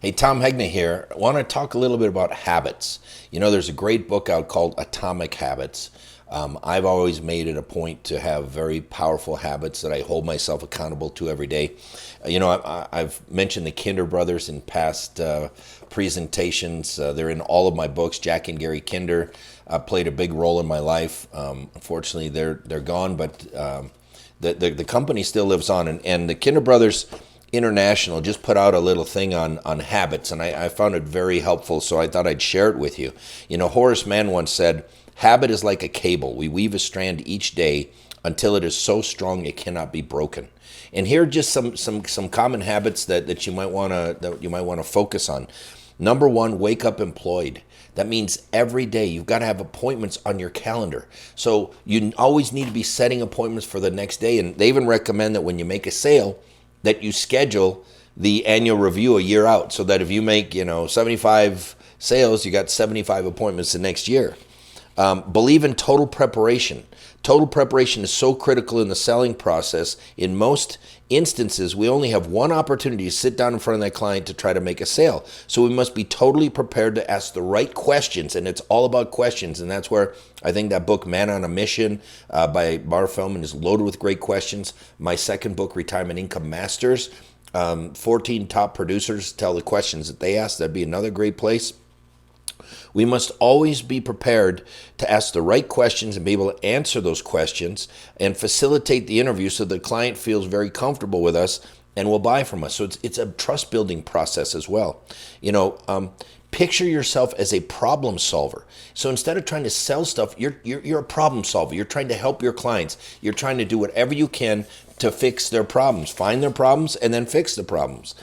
Hey, Tom Hegna here. I want to talk a little bit about habits. You know, there's a great book out called Atomic Habits. I've always made it a point to have very powerful habits that I hold myself accountable to every day. I've mentioned the Kinder brothers in past presentations. They're in all of my books. Jack and Gary Kinder played a big role in my life. Unfortunately, they're gone, but the company still lives on. And the Kinder brothers International just put out a little thing on habits, and I found it very helpful, so I thought I'd share it with you. You know, Horace Mann once said, habit is like a cable. We weave a strand each day until it is so strong it cannot be broken. And here are just some common habits that you might want to focus on. Number one, wake up employed. That means every day you've got to have appointments on your calendar. So you always need to be setting appointments for the next day. And they even recommend that when you make a sale, that you schedule the annual review a year out, so that if you make 75 sales, you got 75 appointments the next year. Believe in total preparation. Total preparation is so critical in the selling process. In most instances, we only have one opportunity to sit down in front of that client to try to make a sale. So we must be totally prepared to ask the right questions, and it's all about questions. And that's where I think that book, Man on a Mission, by Bar Feldman, is loaded with great questions. My second book, Retirement Income Masters, 14 top producers tell the questions that they ask. That'd be another great place. We must always be prepared to ask the right questions and be able to answer those questions and facilitate the interview so the client feels very comfortable with us and will buy from us. So it's a trust building process as well. Picture yourself as a problem solver. So instead of trying to sell stuff, you're a problem solver. You're trying to help your clients. You're trying to do whatever you can to fix their problems, find their problems, and then fix the problems.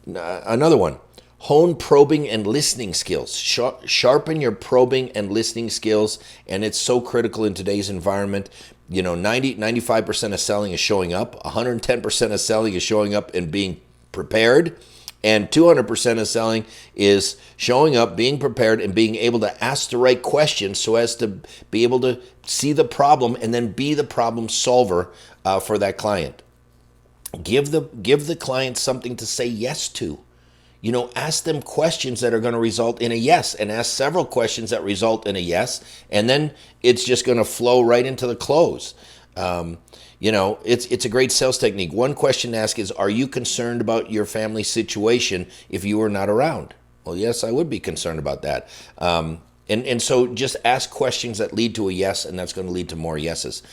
Another one. Hone probing and listening skills. Sharpen your probing and listening skills, and it's so critical in today's environment. 95% of selling is showing up, 110% of selling is showing up and being prepared, and 200% of selling is showing up, being prepared, and being able to ask the right questions so as to be able to see the problem and then be the problem solver for that client. Give the client something to say yes to. Ask them questions that are going to result in a yes, and ask several questions that result in a yes, and then it's just going to flow right into the close. It's a great sales technique. One question to ask is, are you concerned about your family situation if you were not around? Well, yes, I would be concerned about that. And so just ask questions that lead to a yes, and that's going to lead to more yeses.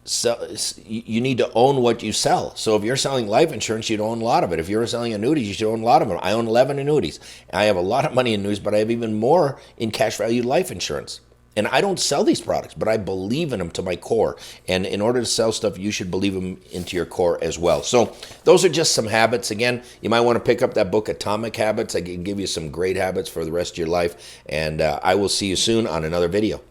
So you need to own what you sell. So if you're selling life insurance, you'd own a lot of it. If you're selling annuities, you should own a lot of them. I own 11 annuities. I have a lot of money in annuities, but I have even more in cash value life insurance. And I don't sell these products, but I believe in them to my core. And in order to sell stuff, you should believe them into your core as well. So those are just some habits. Again, you might want to pick up that book, Atomic Habits. I can give you some great habits for the rest of your life. And I will see you soon on another video.